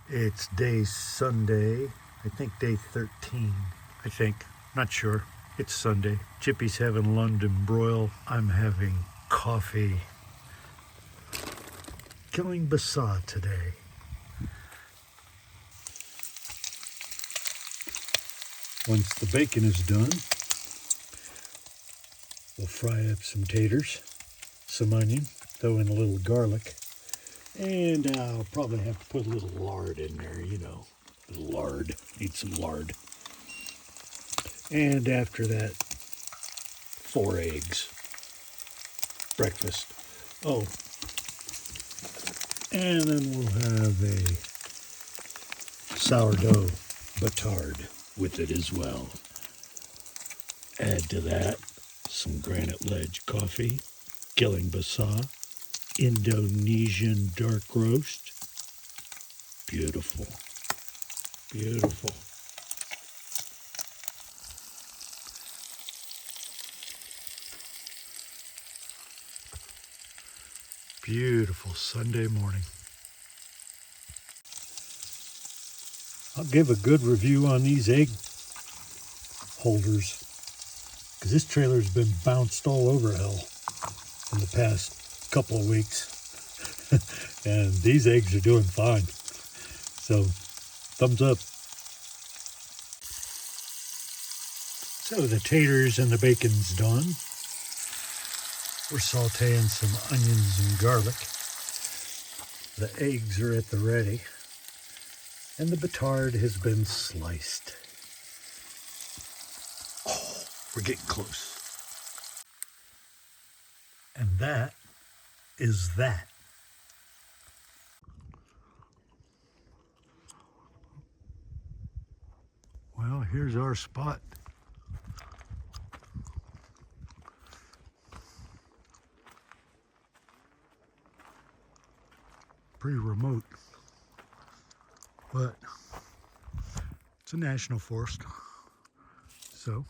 It's Sunday, I think day 13, not sure. It's Sunday. Gypie's having London broil. I'm having coffee. Giling Basah today. Once the bacon is done, we'll fry up some taters, some onion, throw in a little garlic, and I'll probably have to put a little lard in there, you know, a little lard, need some lard. And after that, 4 eggs, breakfast. Oh, and then we'll have a sourdough batard with it as well. Add to that some Granite Ledge coffee, Giling Basah, Indonesian dark roast. Beautiful, beautiful. Beautiful Sunday morning. I'll give a good review on these egg holders because this trailer's been bounced all over hell in the past couple of weeks. And these eggs are doing fine. So, thumbs up. So the taters and the bacon's done. We're sauteing some onions and garlic. The eggs are at the ready. And the batard has been sliced. Oh, we're getting close. And that is that. Well, here's our spot. Pretty remote, but it's a national forest, so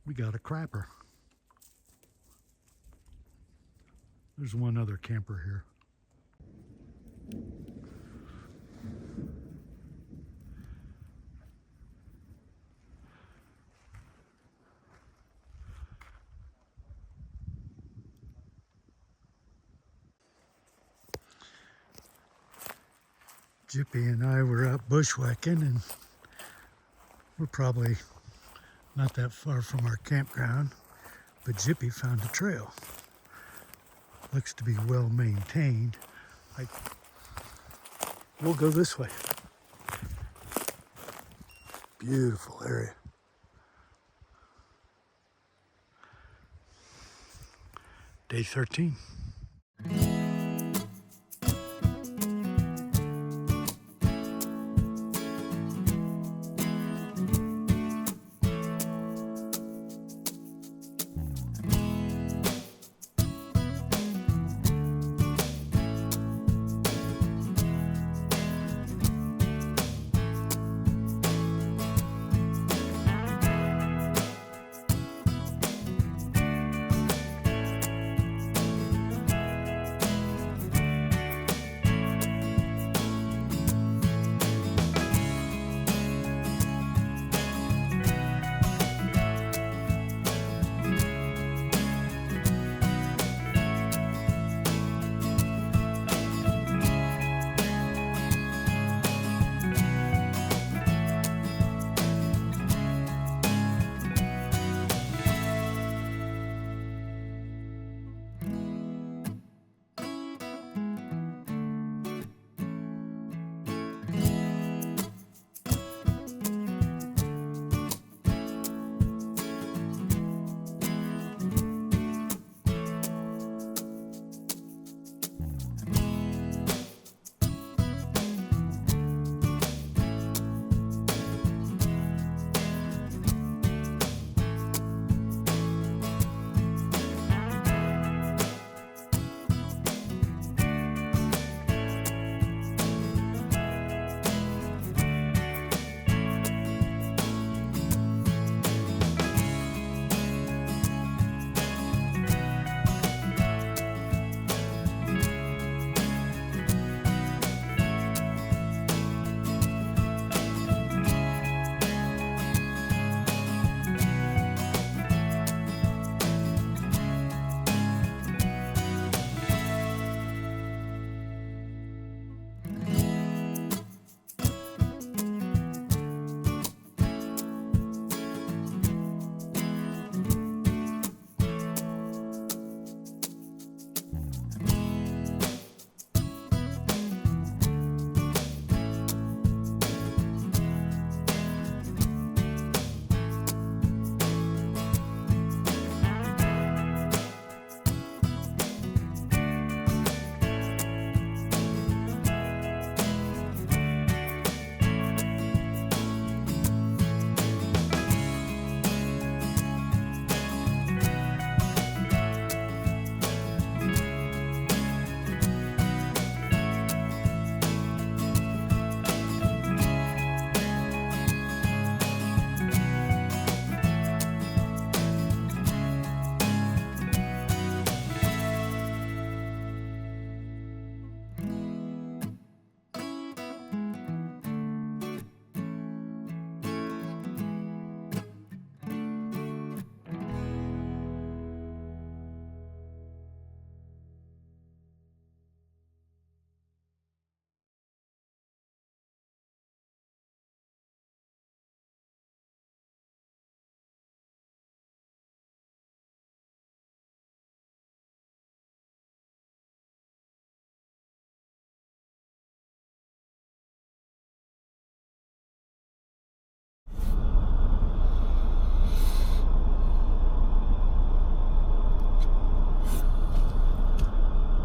we got a crapper. There's one other camper here. Gypie and I were out bushwhacking, and we're probably not that far from our campground, but Gypie found a trail. Looks to be well maintained. We'll go this way. Beautiful area. Day 13.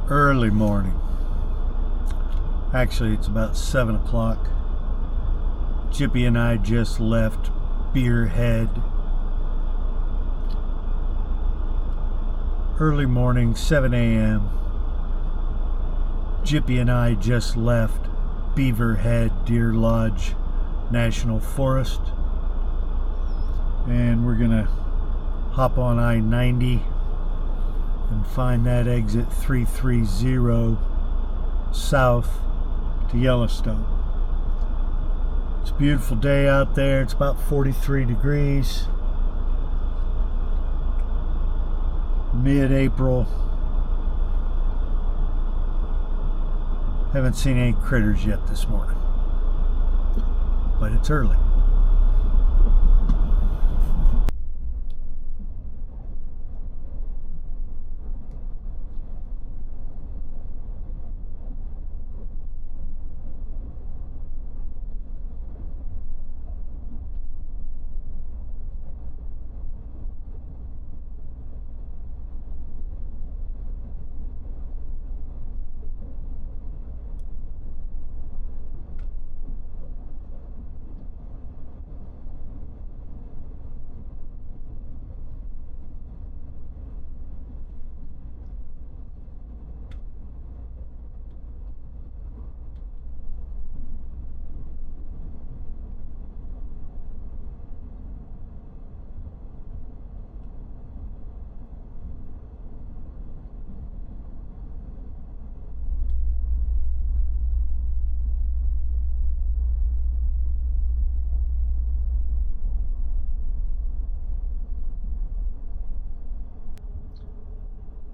Early morning. Actually, it's about 7 o'clock. Gypie and I just left Beer Head. Early morning, 7 a.m. Gypie and I just left Beaver Head Deer Lodge National Forest. And we're gonna hop on I-90 and find that exit 330 south to Yellowstone. It's a beautiful day out there. It's about 43 degrees. Mid-April. Haven't seen any critters yet this morning, but it's early.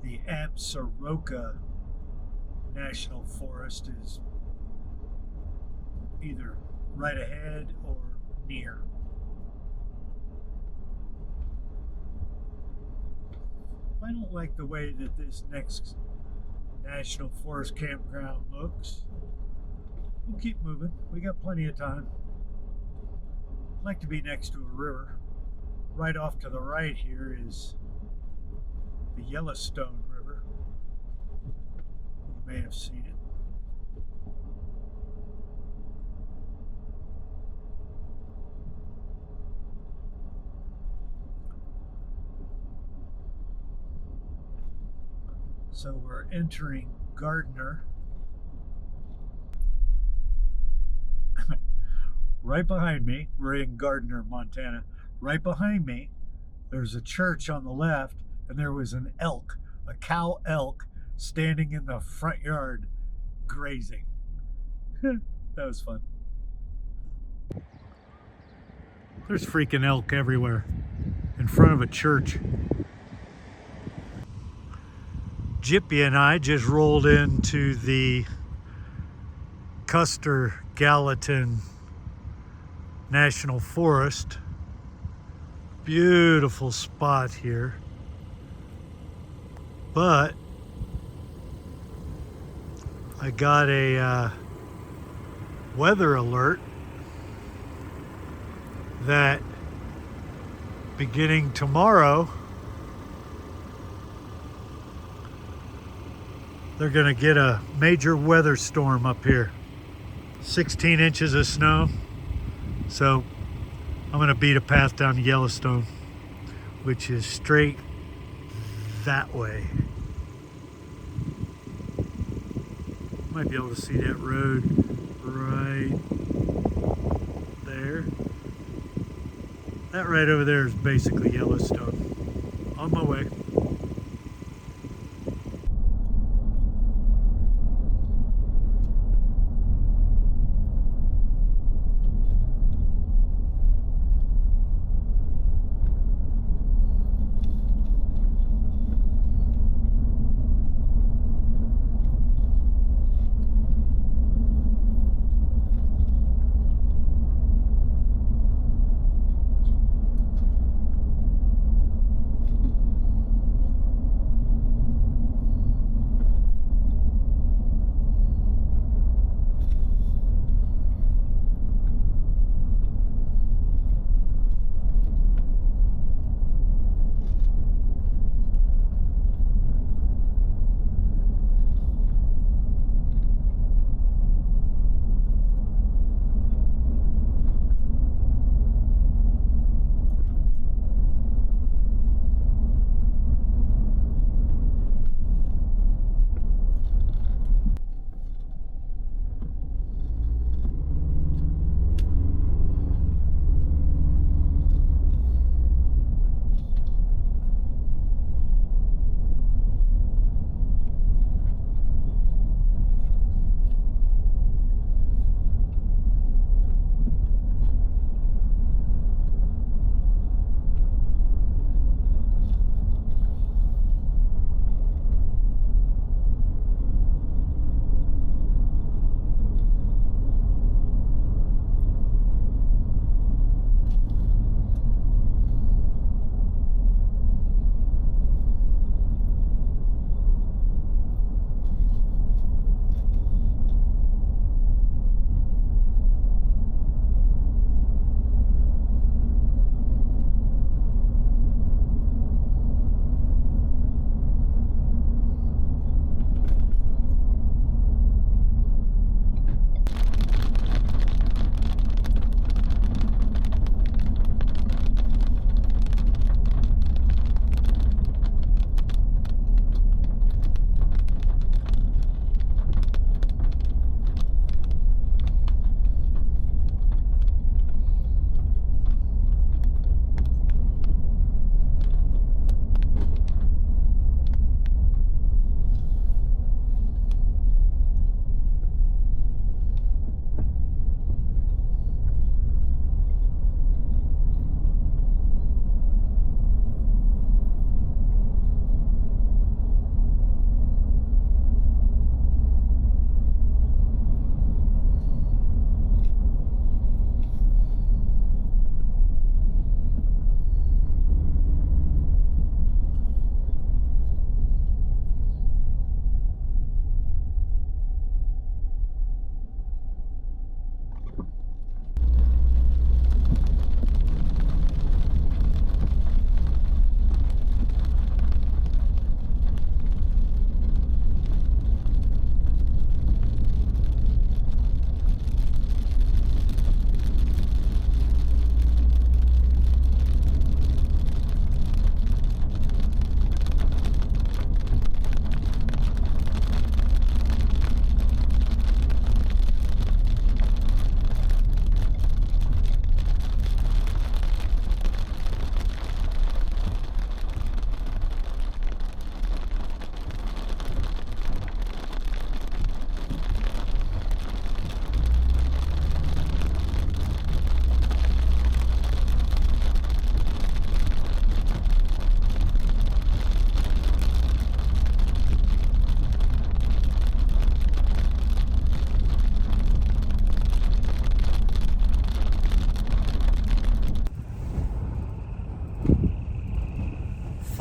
The Absaroka National Forest is either right ahead or near. I don't like the way that this next National Forest campground looks. We'll keep moving. We got plenty of time. I'd like to be next to a river. Right off to the right here is the Yellowstone River. You may have seen it. So we're entering Gardner. Right behind me, we're in Gardner, Montana. Right behind me, there's a church on the left, and there was an elk, a cow elk, standing in the front yard grazing. That was fun. There's freaking elk everywhere in front of a church. Gypie and I just rolled into the Custer Gallatin National Forest. Beautiful spot here. But I got a weather alert that beginning tomorrow, they're gonna get a major weather storm up here. 16 inches of snow. So I'm gonna beat a path down to Yellowstone, which is straight that way. Might be able to see that road right there. That right over there is basically Yellowstone. On my way.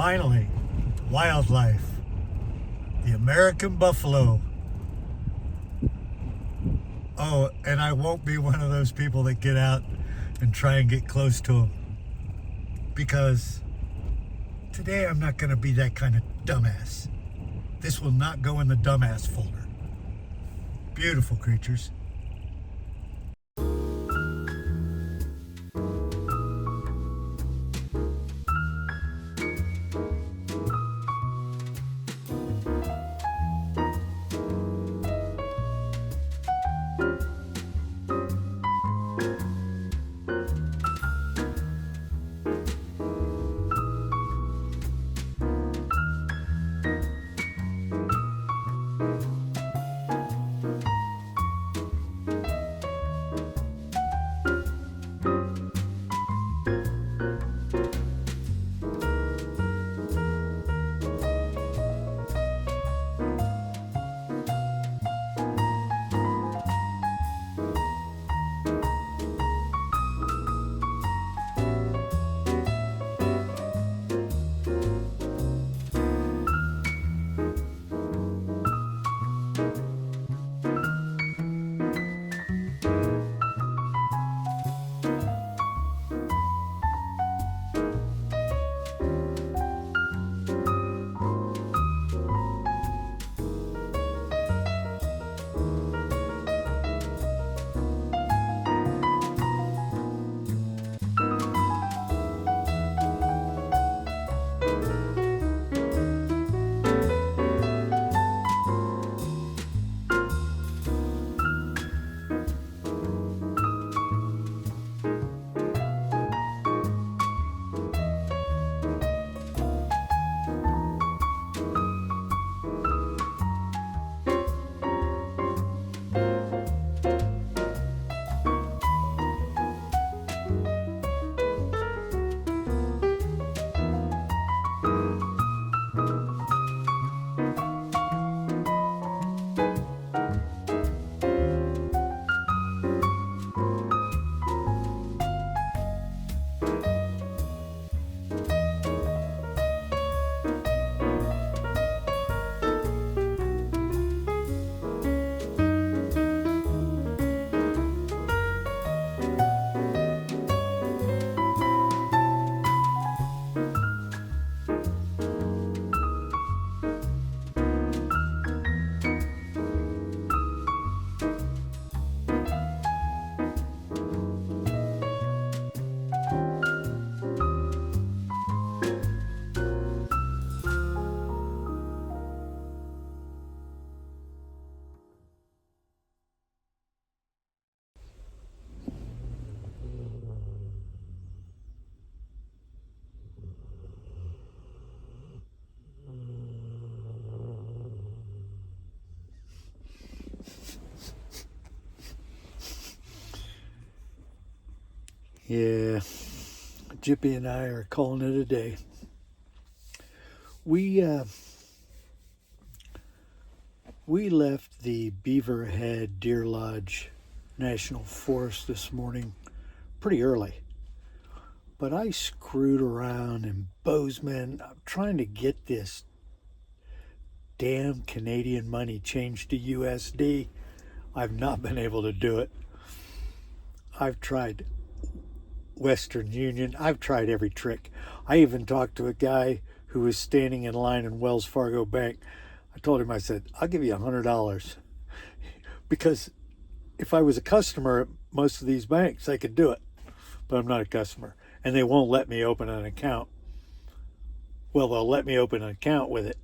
Finally, wildlife. The American buffalo. Oh, and I won't be one of those people that get out and try and get close to them. Because today I'm not going to be that kind of dumbass. This will not go in the dumbass folder. Beautiful creatures. Yeah, Gypie and I are calling it a day. We left the Beaverhead Deer Lodge National Forest this morning pretty early. But I screwed around in Bozeman. I'm trying to get this damn Canadian money changed to USD. I've not been able to do it. I've tried Western Union. I've tried every trick. I even talked to a guy who was standing in line in Wells Fargo Bank. I told him, I said, I'll give you $100. Because if I was a customer at most of these banks, I could do it. But I'm not a customer. And they won't let me open an account. Well, they'll let me open an account with it,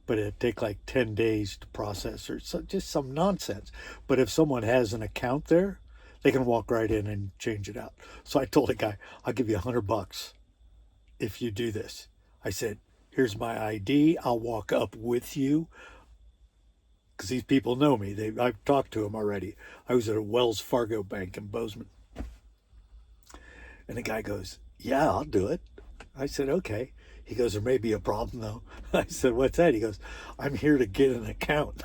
but it'd take like 10 days to process, or so, just some nonsense. But if someone has an account there, they can walk right in and change it out. So I told the guy, I'll give you $100 if you do this. I said, here's my ID. I'll walk up with you. Because these people know me. I've talked to them already. I was at a Wells Fargo bank in Bozeman. And the guy goes, yeah, I'll do it. I said, okay. He goes, there may be a problem though. I said, what's that? He goes, I'm here to get an account.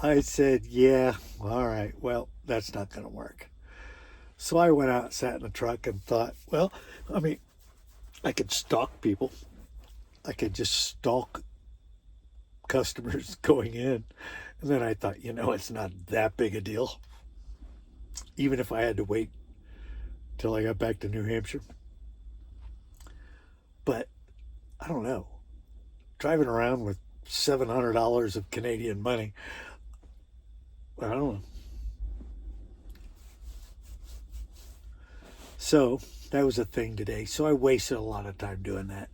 I said, yeah, all right. Well, that's not going to work. So I went out, sat in the truck and thought, well, I mean, I could stalk people. I could just stalk customers going in. And then I thought, it's not that big a deal. Even if I had to wait till I got back to New Hampshire. But I don't know. Driving around with $700 of Canadian money, I don't know. So that was a thing today. So I wasted a lot of time doing that.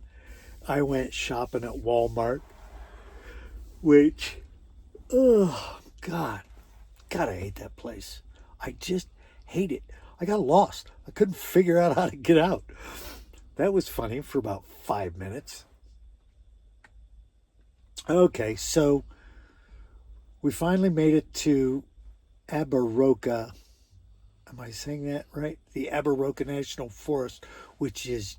I went shopping at Walmart, which, oh, God, I hate that place. I just hate it. I got lost. I couldn't figure out how to get out. That was funny for about 5 minutes. Okay, so we finally made it to Aberroka. Am I saying that right? The Aberroka National Forest, which is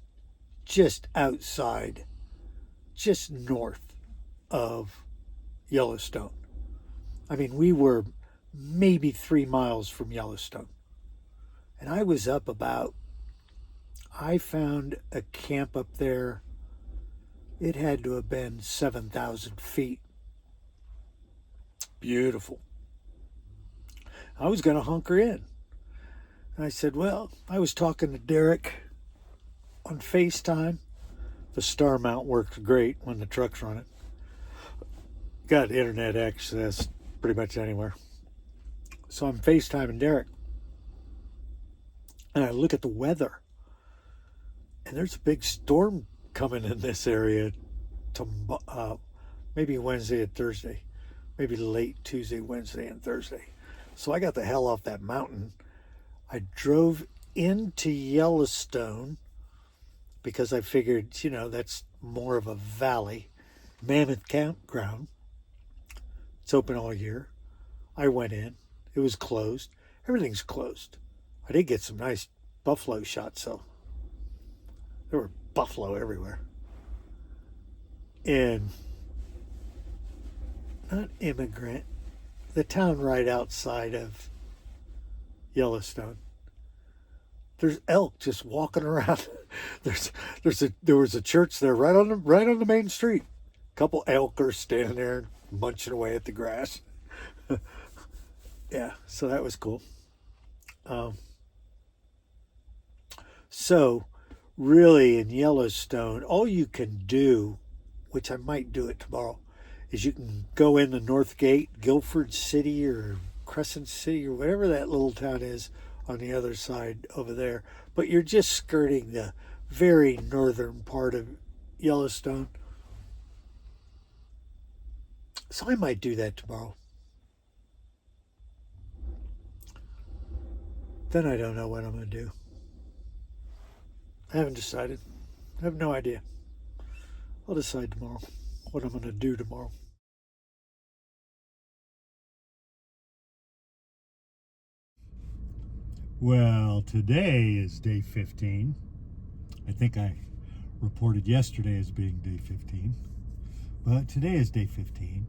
just outside, just north of Yellowstone. I mean, we were maybe 3 miles from Yellowstone. And I was up I found a camp up there. It had to have been 7,000 feet. Beautiful. I was going to hunker in. And I said, well, I was talking to Derek on FaceTime. The star mount works great when the truck's running. Got internet access pretty much anywhere. So I'm FaceTiming Derek. And I look at the weather. And there's a big storm coming in this area maybe Wednesday and Thursday. Maybe late Tuesday, Wednesday, and Thursday. So I got the hell off that mountain. I drove into Yellowstone because I figured, that's more of a valley. Mammoth Campground. It's open all year. I went in. It was closed. Everything's closed. I did get some nice buffalo shots, though. There were buffalo everywhere. And not Immigrant, the town right outside of Yellowstone. There's elk just walking around. There was a church there right on the main street. A couple elk are standing there munching away at the grass. Yeah, so that was cool. So really in Yellowstone, all you can do, which I might do it tomorrow, is you can go in the North Gate, Guilford City or Crescent City or whatever that little town is on the other side over there. But you're just skirting the very northern part of Yellowstone. So I might do that tomorrow. Then I don't know what I'm going to do. I haven't decided. I have no idea. I'll decide tomorrow what I'm going to do tomorrow. Well, today is day 15. I think I reported yesterday as being day 15. But today is day 15.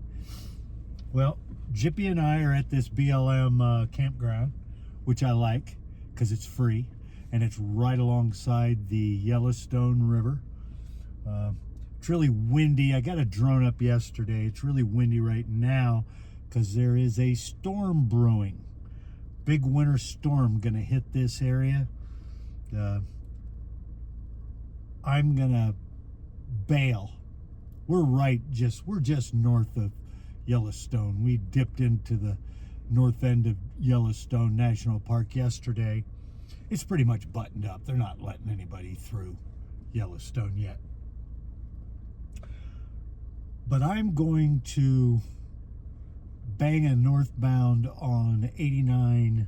Well, Gypie and I are at this BLM campground, which I like because it's free. And it's right alongside the Yellowstone River. It's really windy. I got a drone up yesterday. It's really windy right now because there is a storm brewing. Big winter storm gonna hit this area. I'm gonna bail. We're just north of Yellowstone. We dipped into the north end of Yellowstone National Park yesterday. It's pretty much buttoned up. They're not letting anybody through Yellowstone yet. But I'm going to bang a northbound on 89,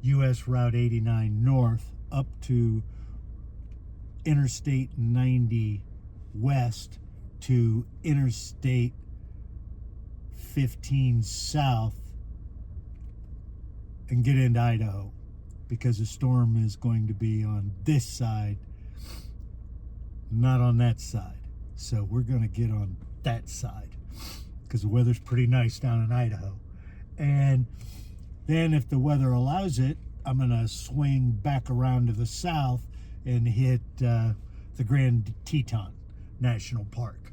US Route 89 north up to Interstate 90 west to Interstate 15 south and get into Idaho, because the storm is going to be on this side, not on that side. So we're going to get on that side because the weather's pretty nice down in Idaho. And then if the weather allows it, I'm going to swing back around to the south and hit the Grand Teton National Park,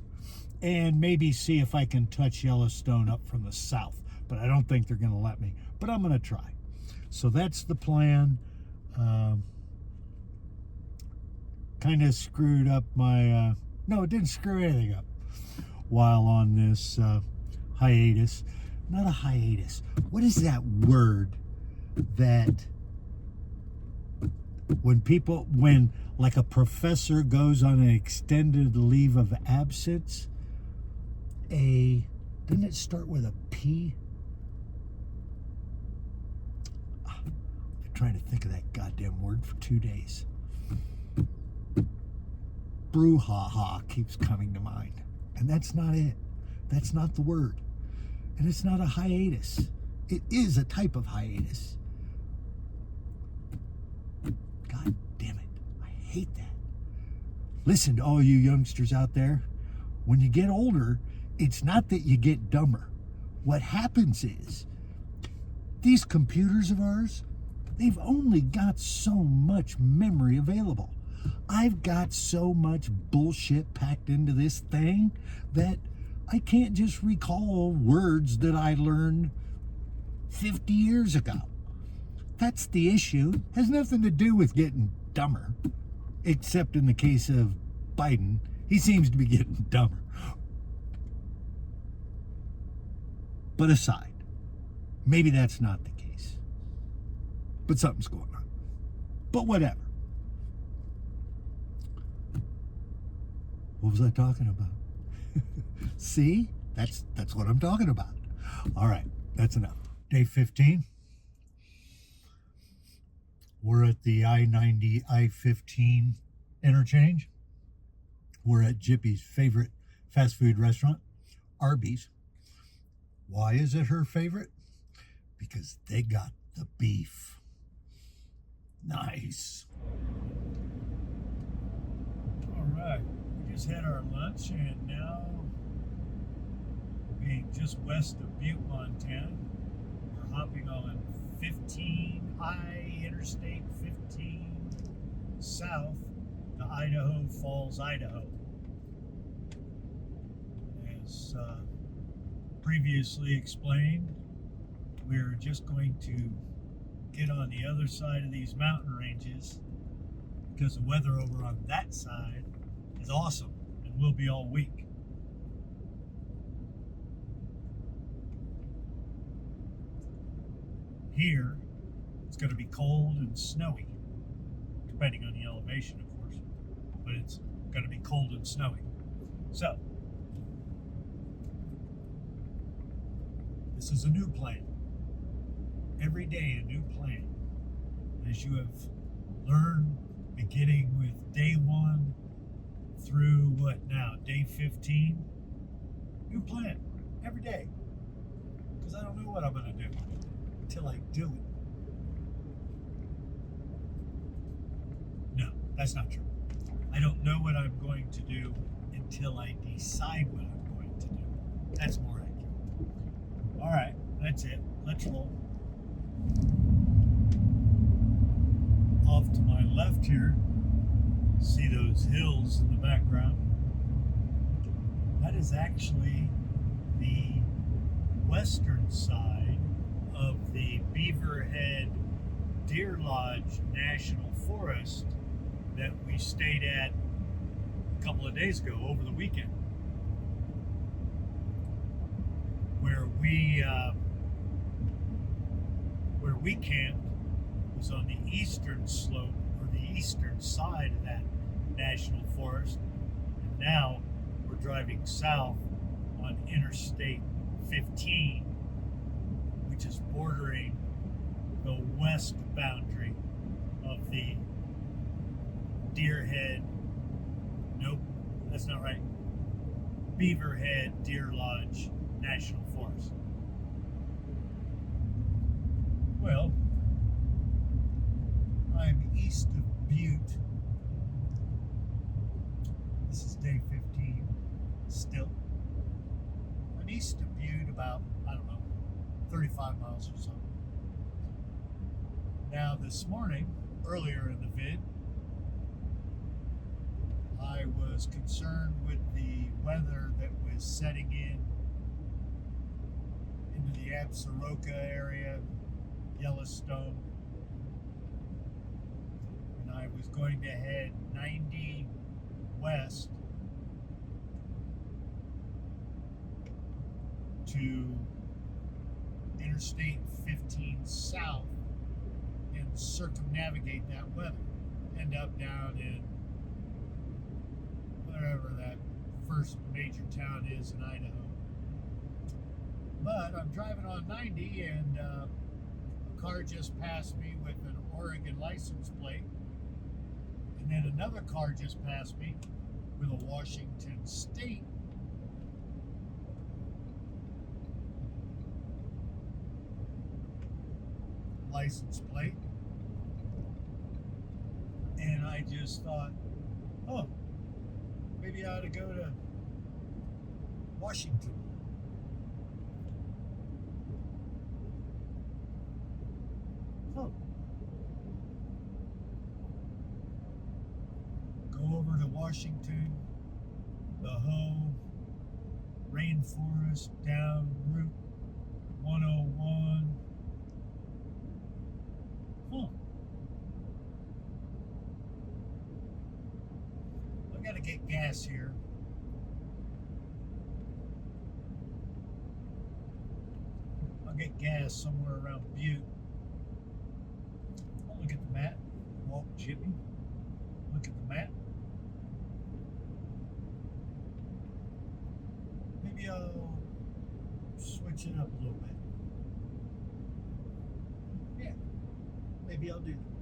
and maybe see if I can touch Yellowstone up from the south. But I don't think they're going to let me. But I'm going to try. So that's the plan. Kind of screwed up my... no, it didn't screw anything up while on this hiatus. Not a hiatus. What is that word that when like a professor goes on an extended leave of absence, doesn't it start with a P? I've been trying to think of that goddamn word for 2 days. Brouhaha keeps coming to mind. And that's not it. That's not the word. And it's not a hiatus. It is a type of hiatus. God damn it. I hate that. Listen to all you youngsters out there. When you get older, it's not that you get dumber. What happens is, these computers of ours, they've only got so much memory available. I've got so much bullshit packed into this thing that I can't just recall words that I learned 50 years ago. That's the issue. It has nothing to do with getting dumber, except in the case of Biden. He seems to be getting dumber. But aside, maybe that's not the case. But something's going on. But whatever. What was I talking about? See? That's what I'm talking about. All right, that's enough. Day 15. We're at the I-90, I-15 interchange. We're at Gypie's favorite fast food restaurant, Arby's. Why is it her favorite? Because they got the beef. Nice. All right, we just had our lunch and now, being just west of Butte, Montana, we're hopping on 15 Interstate 15 south to Idaho Falls, Idaho. As previously explained, we're just going to get on the other side of these mountain ranges because the weather over on that side is awesome and will be all week. Here, it's going to be cold and snowy, depending on the elevation, of course, but it's going to be cold and snowy. So, this is a new plan. Every day a new plan. As you have learned, beginning with day 1 through what now, day 15, new plan every day. Because I don't know what I'm going to do until I do it. No, that's not true. I don't know what I'm going to do until I decide what I'm going to do. That's more accurate. All right, that's it. Let's roll. Off to my left here, see those hills in the background? That is actually the western side of the Beaverhead Deer Lodge National Forest that we stayed at a couple of days ago over the weekend, where we camped was on the eastern slope or the eastern side of that national forest, and now we're driving south on Interstate 15, which is bordering the west boundary of the Beaverhead Deer Lodge National Forest. Well, I'm east of Butte. This is day 15 still. I'm east of Butte about, 35 miles or so. Now this morning, earlier in the vid, I was concerned with the weather that was setting into the Absaroka area, Yellowstone, and I was going to head 90 west to Interstate 15 south and circumnavigate that weather. End up down in wherever that first major town is in Idaho. But I'm driving on 90 and a car just passed me with an Oregon license plate. And then another car just passed me with a Washington State license plate. And I just thought, oh, maybe I ought to go to Washington. Oh. Go over to Washington, the Hoh, rainforest, down Route 101. Huh. I gotta get gas here. I'll get gas somewhere around Butte. I'll look at the map. Walk Gypie. Look at the map. Maybe I'll switch it up a little bit. Yeah, maybe I'll do that.